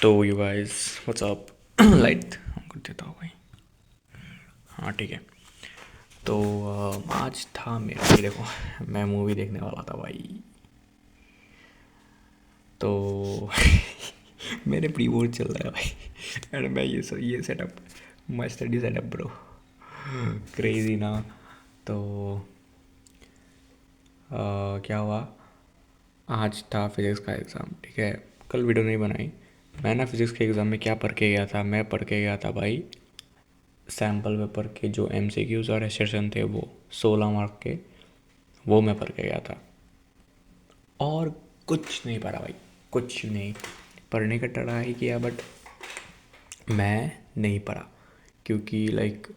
तो you guys what's up light हम कर देता हूँ भाई। हाँ ठीक है। तो आज था मेरा ये देखो, मैं मूवी देखने वाला था भाई। तो मेरे प्री बोर्ड चल रहा है भाई एंड मैं ये setup, my study setup bro, crazy ना। तो क्या हुआ, आज था फिज़िक्स का एग्ज़ाम। ठीक है, कल वीडियो नहीं बनाई। मैं ना फिज़िक्स के एग्ज़ाम में क्या पढ़ के गया था, मैं पढ़ के गया था भाई सैम्पल पेपर के जो MCQs और सेशन थे वो 16 मार्क के, वो मैं पढ़ के गया था। और कुछ नहीं पढ़ा भाई, कुछ नहीं। पढ़ने का ट्राई किया बट मैं नहीं पढ़ा, क्योंकि लाइक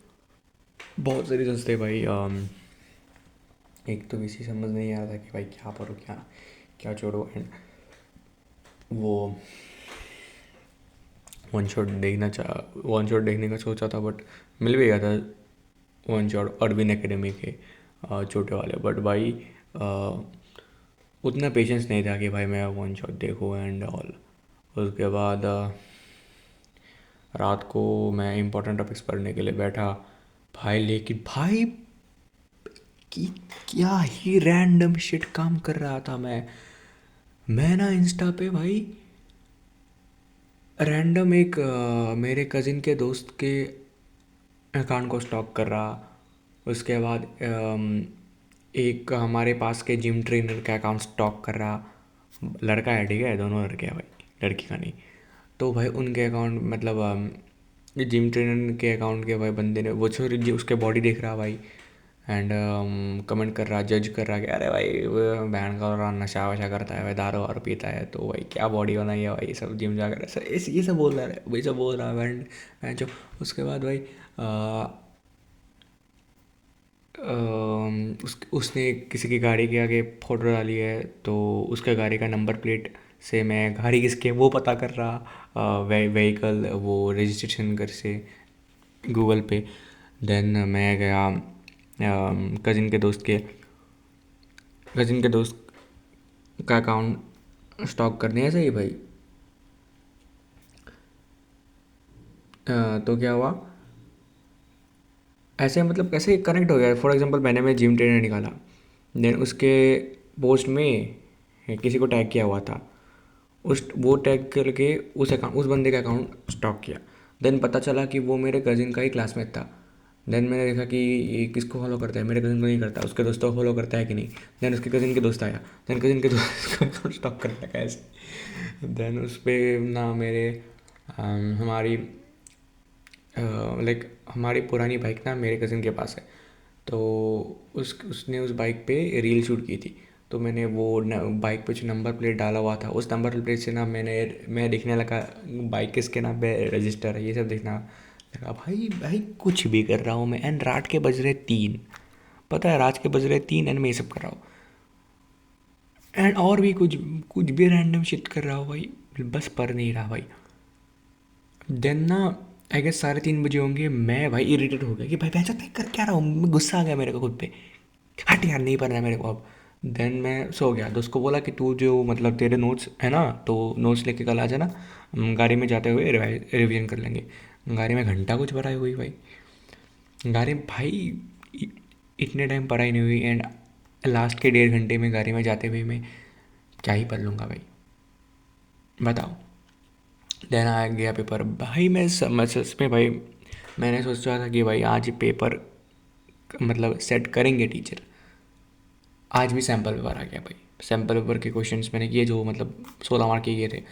बहुत सारी रीजंस थे भाई। एक तो किसी समझ नहीं आ रहा था कि भाई क्या पढ़ो क्या क्या छोड़ो। एंड वो वन शॉट देखने का सोचा था बट मिल भी गया था वन शॉट अरविंद एकेडमी के छोटे वाले। बट भाई उतना पेशेंस नहीं था कि भाई मैं वन शॉट देखूँ एंड ऑल। उसके बाद रात को मैं इंपॉर्टेंट टॉपिक्स पढ़ने के लिए बैठा भाई, लेकिन भाई कि क्या ही रैंडम शिट काम कर रहा था मैं ना इंस्टा पे भाई रैंडम एक मेरे कज़िन के दोस्त के अकाउंट को स्टॉक कर रहा। उसके बाद एक हमारे पास के जिम ट्रेनर का अकाउंट स्टॉक कर रहा। लड़का है, ठीक है, दोनों लड़के हैं भाई, लड़की का नहीं। तो भाई उनके अकाउंट मतलब जिम ट्रेनर के अकाउंट के भाई बंदे ने वो छोरी जी उसके बॉडी देख रहा भाई। एंड कमेंट कर रहा, जज कर रहा कि अरे भाई वो बहन का और नशा वशा करता है भाई, दारू वारू पीता है, तो भाई क्या बॉडी बनाई है भाई, सब जिम जाकर ऐसा ये सब बोल रहा है वही सब बोल रहा है। एंड जो उसके बाद भाई उसने किसी की गाड़ी के आगे फ़ोटो डाली है, तो उसके गाड़ी का नंबर प्लेट से मैं गाड़ी किसकी है वो पता कर रहा, व्हीकल वो रजिस्ट्रेशन कर से गूगल पे। देन मैं गया कज़िन के दोस्त के का अकाउंट स्टॉक करने ऐसे ही भाई। तो क्या हुआ, ऐसे मतलब कैसे कनेक्ट हो गया। फॉर एग्जांपल मैंने मैं जिम ट्रेनर निकाला, देन उसके पोस्ट में किसी को टैग किया हुआ था, उस वो टैग करके उस बंदे का अकाउंट स्टॉक किया। देन पता चला कि वो मेरे कज़िन का ही क्लासमेट था। देन मैंने देखा कि ये किसको फॉलो करता है, मेरे कज़िन को नहीं करता, उसके दोस्तों को फॉलो करता है कि नहीं। देन उसके कज़िन के दोस्त आया, देन कज़िन के दोस्त का अकाउंट स्टॉक कर रखा है ऐसे। देन उस पर ना मेरे हमारी लाइक हमारी पुरानी बाइक ना मेरे कज़िन के पास है, तो उसने उस बाइक पे रील शूट की थी। तो मैंने वो बाइक पे जो नंबर प्लेट डाला हुआ था उस नंबर प्लेट से ना मैं देखने लगा बाइक किसके नाम पे रजिस्टर है, ये सब देखना लगा। भाई भाई कुछ भी कर रहा हूँ मैं, एंड रात के बज रहे 3, पता है रात के बज रहे 3 एंड मैं ये सब कर रहा हूँ। एंड और भी कुछ कुछ भी रैंडम शिट कर रहा हूँ भाई, बस पर नहीं रहा भाई। देन ना आई गेस 3:30 बजे होंगे, मैं भाई इरिटेट हो गया कि भाई भैंसा मैं कर क्या रहा हूँ, गुस्सा आ गया मेरे को खुद पे। हट यार नहीं पढ़ना है मेरे को अब। देन मैं सो गया। दोस्त को बोला कि तू जो मतलब तेरे नोट्स है ना, तो नोट्स लेके कल आ जाना, हम गाड़ी में जाते हुए रिवीजन कर लेंगे। गाड़ी में घंटा कुछ पढ़ाई हुई भाई, गाड़ी में भाई इ- इतने टाइम पढ़ाई नहीं हुई। एंड लास्ट के 1.5 घंटे में गाड़ी में जाते हुए मैं क्या ही पढ़ लूँगा भाई, बताओ। देन आ गया पेपर भाई, मैं सच में भाई मैंने सोचा था कि भाई आज पेपर मतलब सेट करेंगे टीचर। आज भी सैम्पल पेपर आ गया भाई। सैम्पल पेपर के क्वेश्चंस मैंने किए जो मतलब 16 मार्क के किए थे,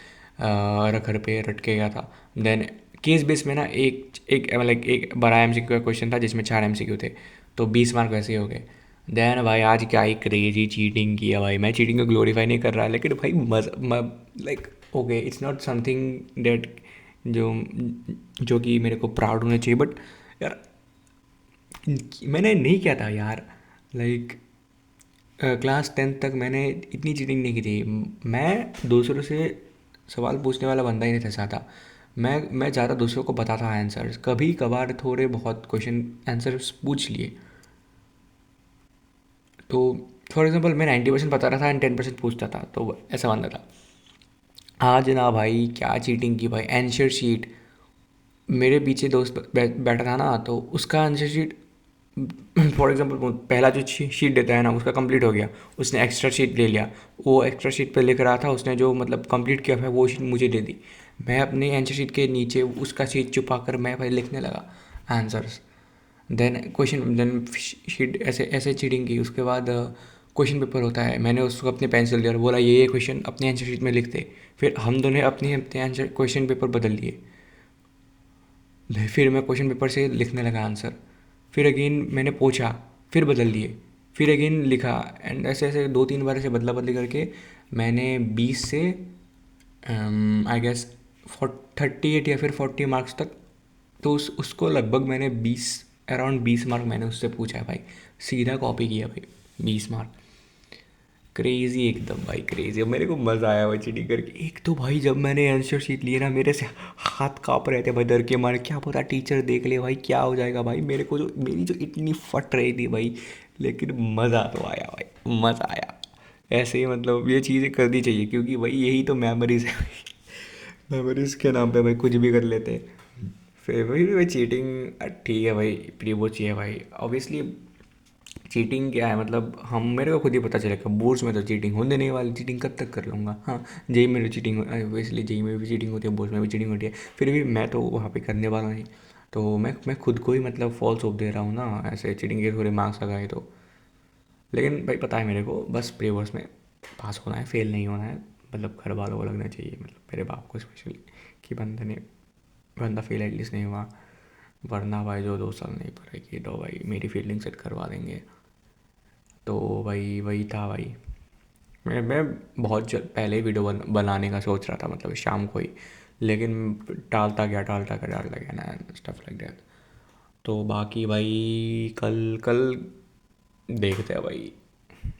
रखर पे रट के गया था। देन केस बेस में ना एक एक मतलब एक 12 MCQ का क्वेश्चन था जिसमें 4 MCQ थे, तो 20 मार्क वैसे ही हो गए। देन भाई आज क्या ही क्रेजी चीटिंग किया भाई। मैं चीटिंग को ग्लोरीफाई नहीं कर रहा, लेकिन भाई like okay it's not something that जो जो कि मेरे को प्राउड होना चाहिए, बट यार मैंने नहीं किया था यार। लाइक क्लास 10th तक मैंने इतनी चीटिंग नहीं की थी। मैं दूसरों से सवाल पूछने वाला बंदा ही नहीं था ज़्यादा। मैं ज़्यादा दूसरों को बताता आंसर्स, कभी कभार थोड़े बहुत क्वेश्चन आंसर्स पूछ लिए। तो फॉर एग्जांपल मैं 90% बता रहा था एंड 10% पूछता था, तो ऐसा बंदा था। आज ना भाई क्या चीटिंग की भाई, आंसर शीट, मेरे पीछे दोस्त बैठा था ना, तो उसका आंसर शीट फॉर एग्जांपल पहला जो शीट देता है ना उसका कंप्लीट हो गया, उसने एक्स्ट्रा शीट ले लिया, वो एक्स्ट्रा शीट पे लिख रहा था, उसने जो मतलब कंप्लीट किया है वो शीट मुझे दे दी। मैं अपने आंसर शीट के नीचे उसका शीट छुपा कर मैं भाई लिखने लगा answers. Then question, then sheet ऐसे ऐसे चीटिंग की। उसके बाद क्वेश्चन पेपर होता है, मैंने उसको अपने पेंसिल दिया और बोला ये क्वेश्चन अपने आंसर शीट में लिखते। फिर हम दोनों अपने अपने आंसर क्वेश्चन पेपर बदल लिए। फिर मैं क्वेश्चन पेपर से लिखने लगा आंसर, फिर अगेन मैंने पूछा, फिर बदल दिए, फिर अगेन लिखा। एंड ऐसे ऐसे 2-3 बार ऐसे बदला बदली करके मैंने 20 से आई गेस 38 या फिर 40 मार्क्स तक, तो उसको लगभग मैंने 20 मैंने उससे पूछा है भाई, सीधा कॉपी किया भाई 20 मार्क। क्रेज़ी एकदम भाई, क्रेज़ी। मेरे को मज़ा आया भाई चीटिंग करके। एक तो भाई जब मैंने आंसर शीट लिए ना, मेरे से हाथ काँप रहे थे भाई डर के मारे, क्या पता टीचर देख ले भाई क्या हो जाएगा भाई। मेरे को जो मेरी जो इतनी फट रही थी भाई, लेकिन मज़ा तो आया भाई, मज़ा आया। ऐसे ही मतलब ये चीज़ें करनी चाहिए, क्योंकि भाई यही तो मेमोरीज है भाई। मेमोरीज के नाम पे भाई कुछ भी कर लेते हैं। फिर भाई चीटिंग ठीक है भाई, प्री वो चाहिए भाई ऑब्वियसली। चीटिंग क्या है मतलब, हम मेरे को खुद ही पता चलेगा बोर्ड्स में तो चीटिंग होने नहीं वाली, चीटिंग कब तक कर लूँगा। हाँ, जेई में चीटिंग, इसलिए जेई में भी चीटिंग होती है, बोर्ड्स में भी चीटिंग होती है, फिर भी मैं तो वहाँ पे करने वाला नहीं। तो मैं खुद को ही मतलब फॉल्स होप दे रहा हूँ ना, ऐसे चीटिंग के थोड़े मार्क्स आ गए तो। लेकिन भाई पता है मेरे को बस प्री-बोर्ड्स में पास होना है, फेल नहीं होना है। मतलब घर वालों को लगना चाहिए, मतलब मेरे बाप को स्पेशली, कि बंदा फेल एटलीस्ट नहीं हुआ। वरना भाई जो 2 साल नहीं पढ़ेगी तो भाई मेरी फील्डिंग सेट करवा देंगे। तो भाई वही था भाई। मैं बहुत पहले ही वीडियो बनाने का सोच रहा था, मतलब शाम को ही, लेकिन टालता गया ना, स्टफ लाइक दैट। तो बाकी भाई कल कल देखते हैं भाई।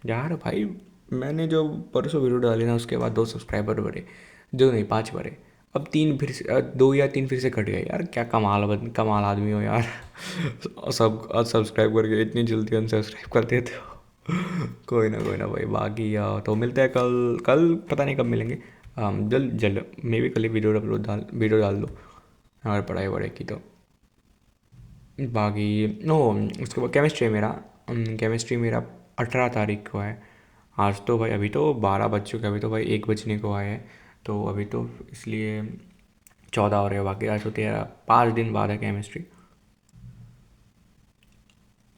यार भाई मैंने जो परसों वीडियो डाली ना, उसके बाद 2 सब्सक्राइबर बढ़े, 2 नहीं 5 बढ़े। अब 3 फिर से, 2 या 3 फिर से कट गए। यार क्या कमाल आदमी हो यार सब सब्सक्राइब करके इतनी जल्दी अनसब्सक्राइब कर देते हो कोई ना भाई। बाकी तो मिलते हैं कल। कल पता नहीं कब मिलेंगे। जल्द जल्द मे भी कल ही वीडियो डाल दो अगर पढ़ाई बढ़ेगी तो। बाकी नो, उसके बाद केमिस्ट्री है मेरा। केमिस्ट्री मेरा 18 तारीख को है। आज तो भाई अभी तो 12 बज चुके हैं, अभी तो भाई 1 बजने को आए हैं। तो अभी तो इसलिए 14 हो रहे हैं, बाकी आज तो 5 दिन बाद है केमिस्ट्री।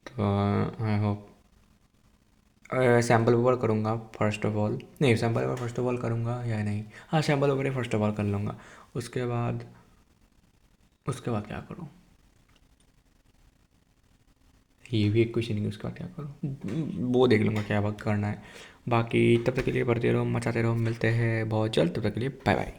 तो आई होप सैम्पल पेपर करूँगा फर्स्ट ऑफ ऑल, नहीं sample paper first of all करूँगा या नहीं, हाँ sample paper first of all कर लूँगा। उसके बाद उसके बाद क्या करूँ, ये भी एक क्वेश्चन है, उसका क्या करूँ वो देख लूँगा क्या वक्त करना है। बाकी तब तक के लिए पढ़ते रहो, मचाते रहो, मिलते हैं बहुत जल्द, तब तक के लिए बाय बाय।